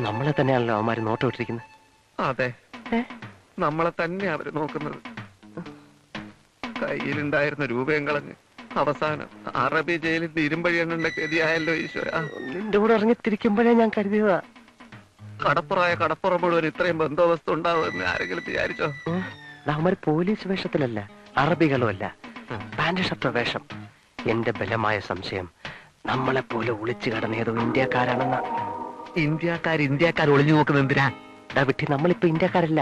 നമ്മളെ തന്നെയാണല്ലോ അവന്മാര് നോട്ടം ഇട്ടിരിക്കുന്നത്. അതെ, നമ്മളെ തന്നെ അവര് നോക്കുന്നത്. കയ്യിലുണ്ടായിരുന്ന രൂപയും കളഞ്ഞ് അവസാനം അറബി ജയിലിന്റെ ഇരുമ്പഴി എണ്ണ ഗതിയായല്ലോ ഈശ്വര. നിന്റെ കൂടെ ഇറങ്ങിത്തിരിക്കുമ്പോഴേ ഞാൻ കരുതിയതാ കടപ്പുറം മുഴുവൻ ഇത്രയും ബന്ധോബസ്ത് ഉണ്ടാവുമെന്ന് ആരെങ്കിലും വിചാരിച്ചോ? അവന്മാര് പോലീസ് വേഷത്തിലല്ല, അറബികളുമല്ല, പാന്റ് ഷർട്ട് വേഷം. എന്റെ ബലമായ സംശയം നമ്മളെ പോലെ ഒളിച്ചു കടന്നേതോ ഇന്ത്യക്കാരാണെന്ന. ഇന്ത്യക്കാർ ഒളിഞ്ഞു നോക്കുന്നത് എന്തിനാ? വിട്ടി, നമ്മളിപ്പോ ഇന്ത്യക്കാരല്ല,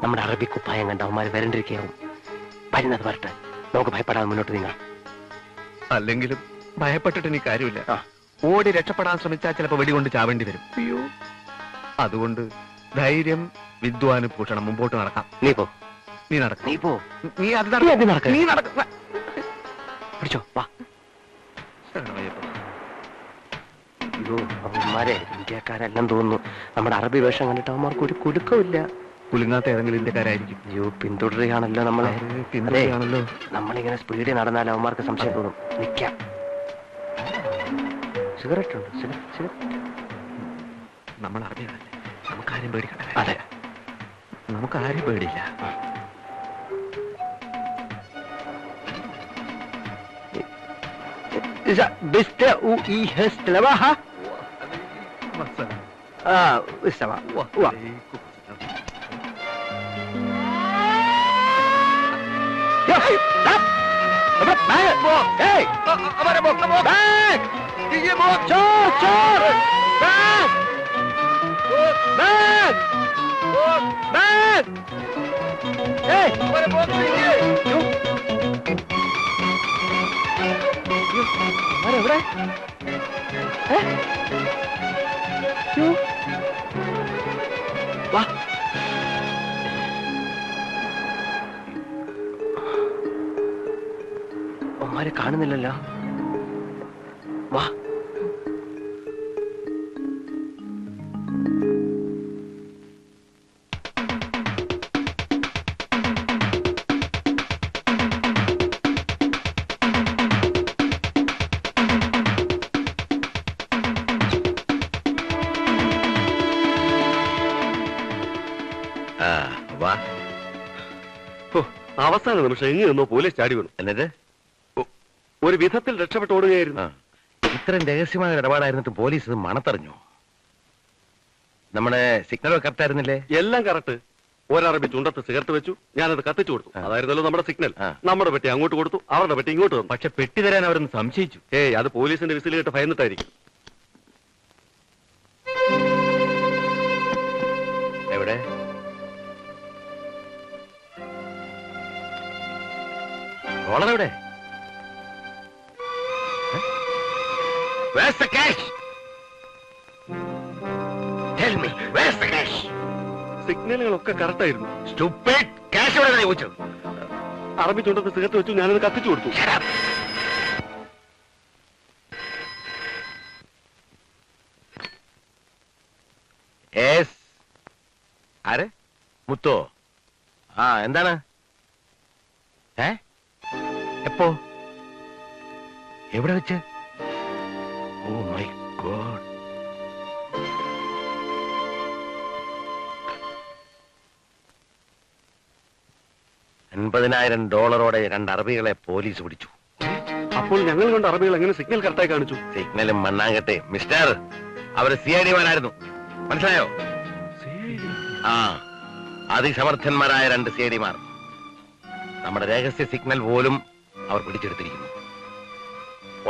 നമ്മുടെ അറബി കുപ്പായം കണ്ട അവന്മാര് വരണ്ടിരിക്കാവും. വരുന്നത് വരട്ടെ, നമുക്ക് ഭയപ്പെടാതെ മുന്നോട്ട് നീങ്ങാം. അല്ലെങ്കിലും ഭയപ്പെട്ടിട്ട് ഇനി കാര്യമില്ല. ഓടി രക്ഷപ്പെടാൻ ശ്രമിച്ചാൽ ചിലപ്പോ വെടികൊണ്ട് ചാവേണ്ടി വരും. അയ്യോ, അതുകൊണ്ട് ധൈര്യം, വിദ്വാനും ഭൂഷണം, മുമ്പോട്ട് നടക്കാം. നീ പോ, നീ നടക്ക, നീ പോ, നീ അത് നീ നടക്ക. പിടിച്ചോ, വാ. അയ്യോ, അവന്മാരെ ഇന്ത്യക്കാരെല്ലാം തോന്നുന്നു. നമ്മുടെ അറബി വേഷം കണ്ടിട്ട് അവന്മാർക്ക് ഒരു കുലുക്കമില്ല. കുലുങ്ങാത്ത ഏതെങ്കിലും ഇന്ത്യക്കാരായിരിക്കും. അയ്യോ, പിന്തുടരുകയാണല്ലോ നമ്മളെ. പിന്തുടരുകയാണല്ലോ. നമ്മളിങ്ങനെ സ്പീഡിൽ നടന്നാൽ അവന്മാർക്ക് സംശയം തോന്നും. നിക്കാം. സിഗരറ്റ് ഉണ്ട്, സിഗരറ്റ്. നമ്മൾ അറിയാമല്ലേ, നമുക്കാരും പേടിക്കണ്ട. അതെ, നമുക്കാരും പേടിയില്ല. bist du hier Slawaha? Slawa. എവിടെ? വാ. അവന്മാരെ കാണുന്നില്ലല്ലോ. വാ. അവസാന നിമിഷം എങ്ങി നിന്നോ പോലീസ് ചാടി വീണു. എന്നിട്ട് ഒരു വിധത്തിൽ രക്ഷപ്പെട്ട് ഓടുകയായിരുന്നു. ഇത്രയും രഹസ്യമായ ഇടപാടായിരുന്നിട്ട് പോലീസ് ഇത് മണത്തറിഞ്ഞു. നമ്മുടെ സിഗ്നൽ കറക്റ്റ് ആയിരുന്നില്ലേ? എല്ലാം കറക്റ്റ്. ഒരറബി ചുണ്ടത്ത് സിഗരറ്റ് വെച്ചു, ഞാനത് കത്തിച്ചു കൊടുത്തു. അതായിരുന്നല്ലോ നമ്മുടെ സിഗ്നൽ. നമ്മുടെ പെട്ടി അങ്ങോട്ട് കൊടുത്തു, അവരുടെ പെട്ടി ഇങ്ങോട്ട് വന്നു. പക്ഷെ പെട്ടി തരാൻ അവരൊന്ന് സംശയിച്ചു. അത് പോലീസിന്റെ വിസിൽ കേട്ട് ഭയന്നിട്ടായിരിക്കും. എവിടെ? ഡോളറെവിടെ? Where's the cash? Tell me, where's the cash? സിഗ്നലുകളൊക്കെ കറക്റ്റ് ആയിരുന്നു. Stupid! Cash എവിടെ ചോദിച്ചു? അറബി ചുണ്ടത്ത് സിഗരറ്റ് വെച്ചു, ഞാനത് കത്തിച്ചു കൊടുത്തു. ആര്? മുത്തോ? എന്താണ്? എപ്പോ? എവിടെ വെച്ച്? Oh my God. $50,000 രണ്ട് അറബികളെ പോലീസ് പിടിച്ചു. അപ്പോൾ ഞങ്ങൾ കൊണ്ട് അറബികൾ എങ്ങനെ സിഗ്നൽ കറക്റ്റായി കാണിച്ചു? സിഗ്നലും മണ്ണാങ്കട്ടെ മിസ്റ്റർ, അവര് CID-മാരായിരുന്നു. മനസ്സിലായോ? അതിസമർത്ഥന്മാരായ രണ്ട് CID-മാർ. നമ്മുടെ രഹസ്യ സിഗ്നൽ പോലും അവർ പിടിച്ചെടുത്തിരിക്കുന്നു.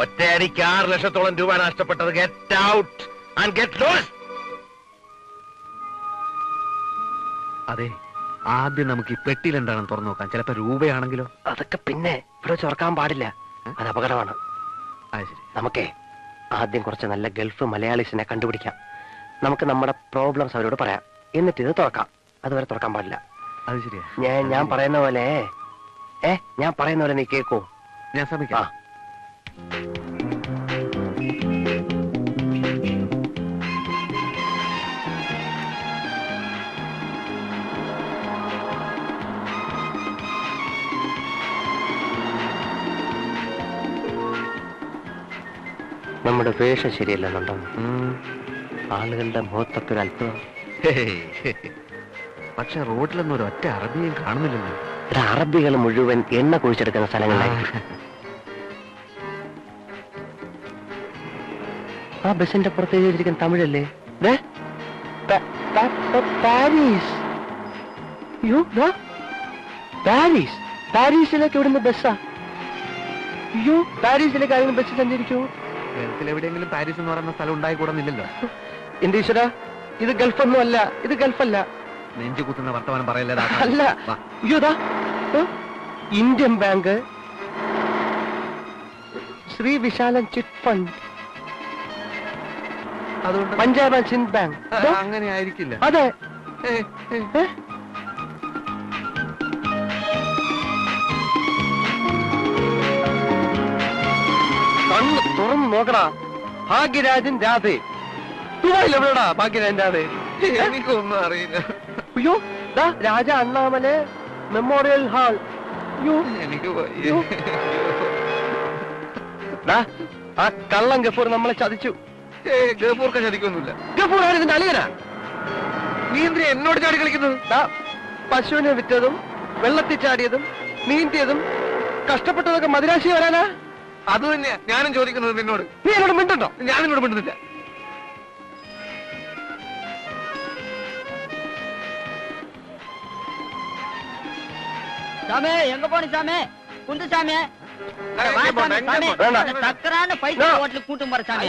ഒറ്റയടിക്ക് 6 ലക്ഷത്തോളം രൂപ നഷ്ടപ്പെട്ടത്. Get out and get lost. അതെ, ആദ്യം നമുക്ക് ഈ പെട്ടിയിൽ എന്താണെന്ന് തുറന്നു നോക്കാം. ചിലപ്പോ രൂപയാണെങ്കിലോ? അതൊക്കെ പിന്നെ ഇവിടെ ചോർക്കാൻ പാടില്ല, അത് അപകടമാണ്. നമുക്കേ ആദ്യം കുറച്ച് നല്ല ഗൾഫ് മലയാളീസിനെ കണ്ടുപിടിക്കാം. നമുക്ക് നമ്മുടെ പ്രോബ്ലംസ് അവരോട് പറയാം, എന്നിട്ട് ഇത് തുറക്കാം. അതുവരെ തുറക്കാൻ പാടില്ല. അത് ശരിയാ. ഞാൻ പറയുന്ന പോലെ ഞാൻ പറയുന്ന പോലെ നീ കേക്കോ? ഞാൻ ശ്രമിക്കാം. നമ്മുടെ വേഷം ശരിയല്ലെന്നുണ്ടോ? ആളുകളുടെ മുഖത്തൊക്കെ ഒരു അത്ഭുതം. പക്ഷെ റോഡിലൊന്നും ഒരു ഒറ്റ അറബിയും കാണുന്നില്ലല്ലോ. അറബികൾ മുഴുവൻ എണ്ണ കുഴിച്ചെടുക്കുന്ന സ്ഥലങ്ങളിലായിരിക്കും. ആ ബസിന്റെ പുറത്ത് എഴുതിയിരിക്കുന്ന തമിഴല്ലേ? പാരീസ്. അയ്യോ പാരീസ്. പാരീസിലേക്ക് എവിടുന്ന് ബസ്സാ? അയ്യോ പാരീസിലേക്ക് ആരെങ്കിലും ബസ് സഞ്ചരിക്കൂ? ഗൾഫിൽ എവിടെയെങ്കിലും പാരീസ് എന്ന് പറയുന്ന സ്ഥലം ഉണ്ടായിക്കൂടുന്നില്ലല്ലോ. എന്റെ ഈശ്വര, ഇത് ഗൾഫൊന്നും അല്ല, ഇത് ഗൾഫല്ല. നെഞ്ചു കുത്തുന്ന വർത്തമാനം പറയല്ലേ. അല്ല, അയ്യോതാ Indian bank, Shri Vishalan chit fund, അതുകൊണ്ട് പഞ്ചാബ് ആൻഡ് സിന്ധ് ബാങ്ക്. അങ്ങനെ ആയിരിക്കില്ല. അതെ. കണ്ണ് തുറന്ന് നോക്കടാ. ഭാഗ്യരാജൻ രാധേ. എവിടെടാ ഭാഗ്യരാജൻ രാധേ? എനിക്കൊന്നും അറിയില്ല. അയ്യോ രാജ അണ്ണാമലെ മെമ്മോറിയൽ ഹാൾ. അയ്യോ എനിക്ക് ആ കള്ളം ഗഫൂർ നമ്മളെ ചതിച്ചു. ഗഫൂർക്ക് ചതിക്കൊന്നുമില്ല. ഗഫൂർ ആണ് ഇതിന്റെ അളിയനാ. നീ എന്തിനാ എന്നോട് ചാടി കളിക്കുന്നത്? പശുവിനെ വിറ്റതും വെള്ളത്തിൽ ചാടിയതും നീന്തിയതും കഷ്ടപ്പെട്ടതൊക്കെ മദിരാശി വരാനാ? അത് തന്നെയാ ഞാനും ചോദിക്കുന്നത് നിന്നോട്. നീ എന്നോട് മിണ്ടോ? ഞാൻ നിന്നോട് മിണ്ടുന്നില്ല. சாமி எங்க போன சாமி? குண்டு சாமி சக்கரான பைசா ஹோட்டல் கூட்டும் போற சாமி.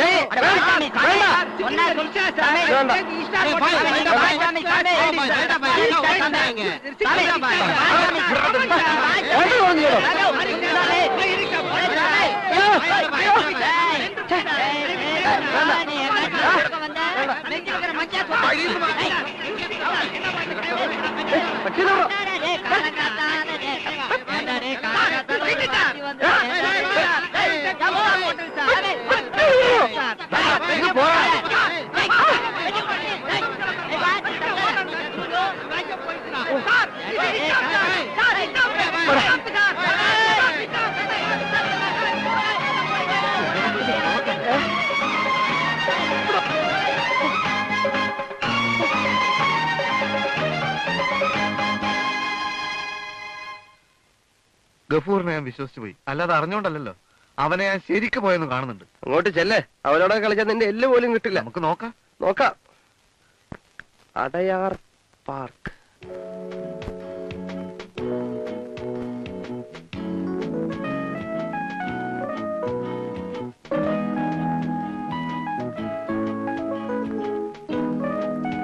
ഗഫൂറിനെ ഞാൻ വിശ്വസിച്ചു പോയി, അല്ലാതെ അറിഞ്ഞോണ്ടല്ലോ. അവനെ ഞാൻ ശരിക്ക് പോയെന്ന് കാണുന്നുണ്ട്. അങ്ങോട്ട് ചെല്ലേ, അവനോട് കളിച്ചാൽ നിന്റെ എല്ല് പോലും കിട്ടില്ല. നമുക്ക് നോക്കാം. അടയാർ പാർക്ക്.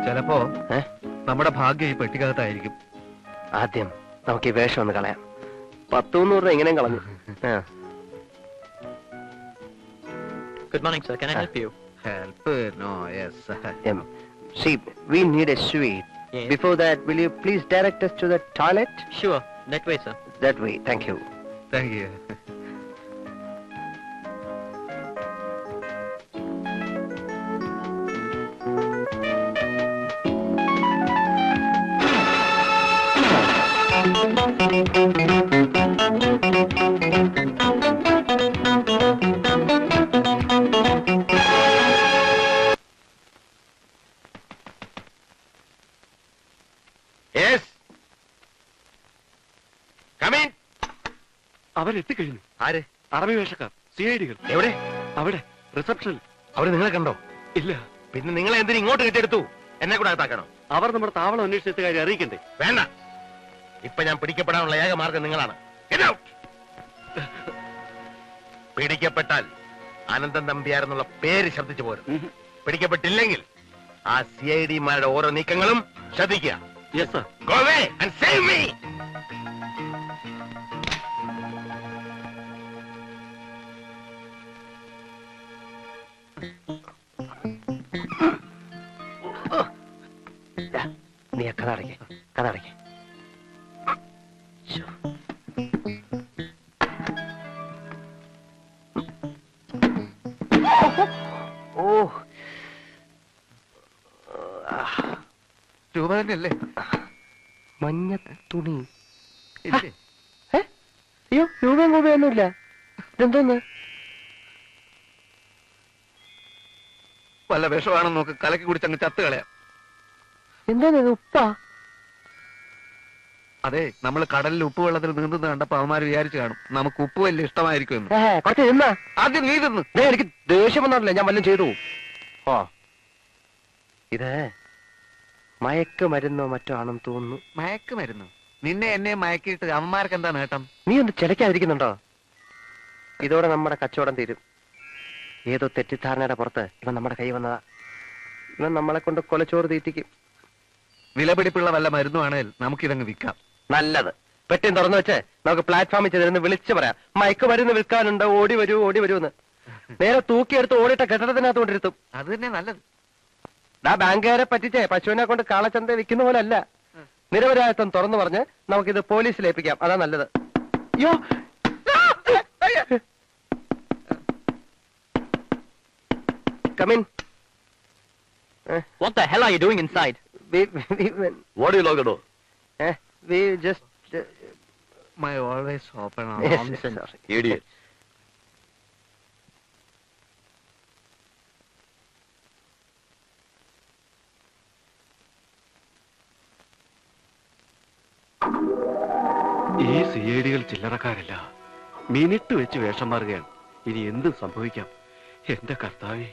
ചിലപ്പോ നമ്മുടെ ഭാഗ്യം ഈ പെട്ടിക്കകത്തായിരിക്കും. ആദ്യം നമുക്ക് ഈ വേഷം ഒന്ന് കളയാം. 100 രൂപ ഇങ്ങനെയും കളഞ്ഞു. Good morning, sir. Can I help you? Help? No, yes. See, we need a suite. Yes. Before that, will you please direct us to the toilet? Sure. That way, sir. That way. Thank you. Thank you. Yes. Come in. അവരെത്തിക്കഴിഞ്ഞു. ആര്? അറബി വേഷക്കാർ, CID-കൾ. എവിടെ? അവിടെ റിസപ്ഷനിൽ. അവര് നിങ്ങളെ കണ്ടോ? ഇല്ല. പിന്നെ നിങ്ങളെ എന്തിനു ഇങ്ങോട്ട് കെട്ടിയെടുത്തു? എന്നെ കൂടെ അകത്താക്കണോ? അവർ നമ്മുടെ താവളം അന്വേഷിച്ച കാര്യം അറിയിക്കണ്ടേ? വേണ്ട. ഇപ്പൊ ഞാൻ പിടിക്കപ്പെടാനുള്ള ഏക മാർഗം നിങ്ങളാണ്. Get out. പിടിക്കപ്പെട്ടാൽ അനന്തൻ നമ്പ്യാർ എന്നുള്ള പേര് ശബ്ദിച്ചു പോരും. പിടിക്കപ്പെട്ടില്ലെങ്കിൽ ആ CID-മാരുടെ ഓരോ നീക്കങ്ങളും ശ്രദ്ധിക്കുക. Yes, sir. Go away and save me. നീ കഥ അടയ്ക്കേ. ഓ, രൂപ തന്നെയല്ലേ? മഞ്ഞ തുണി. ഇല്ലേ? അയ്യോ, രൂപയൊന്നുമില്ല. ഇതെന്തോന്ന്? വല്ല വിഷമാണെന്ന് നോക്ക്, കലക്കി കുടിച്ചങ്ങ് ചത്ത് കളയാം. എന്താ ഉപ്പാ? അതെ, നമ്മൾ കടലിൽ ഉപ്പ് വെള്ളത്തിൽ നീന്തുന്ന കണ്ടപ്പോ അവന്മാര് വിചാരിച്ചു കാണും നമുക്ക് ഉപ്പ് വലിയ ഇഷ്ടമായിരിക്കും എന്ന്. കുറച്ച് നിന്നാ ആദ്യം നീ തിന്ന്. എനിക്ക് ദേഷ്യം വന്നിട്ടില്ല, ഞാൻ വല്ലതും ചെയ്തു. ഓ, ഇത് മയക്കുമരുന്നോ മറ്റോ ആണെന്ന് തോന്നുന്നു. മയക്കുമരുന്നു? നിന്നെ എന്നെ മയക്കിയിട്ട് അവന്മാർക്ക് എന്താ നേട്ടം? നീ ഒന്ന് ചിലക്കാതിരിക്കുന്നുണ്ടോ? ഇതോടെ നമ്മുടെ കച്ചവടം തീരും. ഏതോ തെറ്റിദ്ധാരണയുടെ പുറത്ത് ഇവൻ നമ്മുടെ കൈ വന്നതാ. ഇവൻ നമ്മളെ കൊണ്ട് കൊലച്ചോറ് തീറ്റിക്കും. വിലപിടിപ്പുള്ള വല്ല മരുന്നുവാണേൽ നമുക്കിതങ്ങ് വിൽക്കാം. നല്ലത്. പെട്ടിയും തുറന്നു വെച്ച് നമുക്ക് പ്ലാറ്റ്ഫോമിൽ ചെന്ന് വിളിച്ചു പറയാം, മയക്കുമരുന്ന് വിൽക്കാനുണ്ട്, ഓടി വരൂ ഓടി വരൂ എന്ന്. നേരെ തൂക്കിയെടുത്ത് ഓടിയിട്ട കെട്ടിടത്തിനകത്ത് കൊണ്ടിരുത്തും. അത് തന്നെ നല്ലത്. ബാങ്കുകാരെ പറ്റിച്ചേ പശുവിനെ കൊണ്ട് കാളച്ചന്ത വിൽക്കുന്ന പോലെ അല്ല. നിരപരാധിത്വം തുറന്നു പറഞ്ഞ് നമുക്കിത് പോലീസിൽ ഏൽപ്പിക്കാം. അതാ നല്ലത്. അയ്യോ, come in. What the hell are you doing inside? What do you lock the door? We just My always open on yes, nonsense. sorry. Idiot. ഈ സിഐഡികൾ ചില്ലറക്കാരല്ല, മിനിറ്റ് വെച്ച് വേഷം മാറുകയാണ്. ഇനി എന്ത് സംഭവിക്കാം? എന്റെ കർത്താവേ.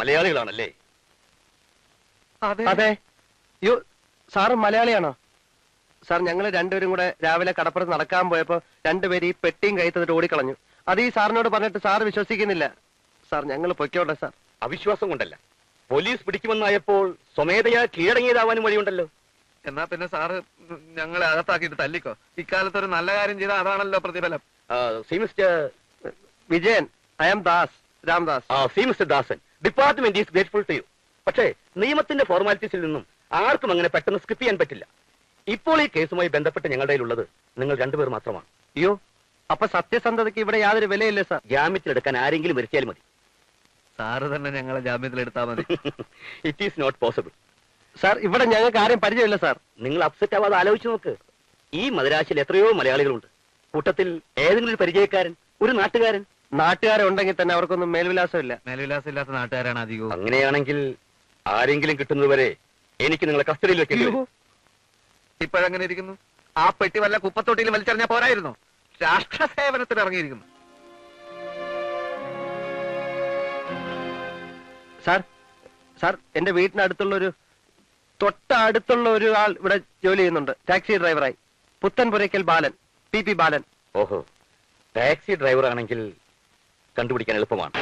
മലയാളികളാണല്ലേ? അതെ. യോ, സാറ് മലയാളിയാണോ? സാർ, ഞങ്ങൾ രണ്ടുപേരും കൂടെ രാവിലെ കടപ്പുറത്ത് നടക്കാൻ പോയപ്പോ രണ്ടുപേരും ഈ പെട്ടിയും കൈ തന്നിട്ട് ഓടിക്കളഞ്ഞു. അത് ഈ സാറിനോട് പറഞ്ഞിട്ട് സാർ വിശ്വസിക്കുന്നില്ല. സാർ, ഞങ്ങൾ പൊയ്ക്കോട്ടെ സാർ. അവിശ്വാസം കൊണ്ടല്ല, പോലീസ് പിടിക്കുമെന്നായപ്പോൾ സ്വമേധയാ കീഴടങ്ങിയതാവാനും വഴിയുണ്ടല്ലോ. എന്നാ പിന്നെ സാറ് ഞങ്ങളെ അകത്താക്കിയിട്ട് തല്ലിക്കോ. ഇക്കാലത്ത് ഒരു നല്ല കാര്യം ചെയ്താൽ അതാണല്ലോ പ്രതിഫലം. See mister Vijayan, I am Das, Ramdas. See mister Dasan, department is grateful to you. പക്ഷേ നിയമത്തിന്റെ ഫോർമാലിറ്റീസിൽ നിന്നും ആർക്കും അങ്ങനെ പെട്ടെന്ന് സ്കിപ്പ് ചെയ്യാൻ പറ്റില്ല. ഇപ്പോൾ ഈ കേസുമായി ബന്ധപ്പെട്ട് ഞങ്ങളുടെ കയ്യിലുള്ളത് നിങ്ങൾ രണ്ടുപേർ മാത്രമാണ്. അയ്യോ, അപ്പൊ സത്യസന്ധതയ്ക്ക് ഇവിടെ യാതൊരു വിലയില്ലേ സാർ? ജാമ്യത്തിലെടുക്കാൻ ആരെങ്കിലും വരുത്തിയാൽ മതി. സാറ് തന്നെ ഞങ്ങളെ ജാമ്യത്തിലെടുത്താൽ മതി. It is not possible. Sir, ഇവിടെ ഞങ്ങൾക്ക് ആരും പരിചയമില്ല സാർ. നിങ്ങൾ അപ്സെറ്റ് ആവാതെ ആലോചിച്ച് നോക്ക്. ഈ മദരാശിയിൽ എത്രയോ മലയാളികളുണ്ട്. കൂട്ടത്തിൽ ഏതെങ്കിലും ഒരു പരിചയക്കാരൻ, ഒരു നാട്ടുകാരൻ. നാട്ടുകാരുണ്ടെങ്കിൽ തന്നെ അവർക്കൊന്നും മേൽവിലാസമില്ല. മേൽവിലാസം ഇല്ലാത്ത നാട്ടുകാരാണ് അധികവും. അങ്ങനെയാണെങ്കിൽ ആരെങ്കിലും കിട്ടുന്നതുവരെ എനിക്ക് നിങ്ങളെ കസ്റ്റഡിയിൽ വെക്കേണ്ടി വരും. ഇപ്പോഴെങ്ങനെ ഇരിക്കുന്നു? ആ പെട്ടി വല്ല കുപ്പത്തൊട്ടിയിൽ വലിച്ചെറിഞ്ഞാൽ പോരായിരുന്നു? രാഷ്ട്ര സേവനത്തിന് ഇറങ്ങിയിരിക്കുന്നു. സാർ, സാർ, എന്റെ തൊട്ടടുത്തുള്ള ഒരു ആൾ ഇവിടെ ജോലി ചെയ്യുന്നുണ്ട്, ടാക്സി ഡ്രൈവറായി. പുത്തൻപുരയ്ക്കൽ ബാലൻ, പി ബാലൻ. ഓഹോ, ടാക്സി ഡ്രൈവർ ആണെങ്കിൽ കണ്ടുപിടിക്കാൻ എളുപ്പമാണ്.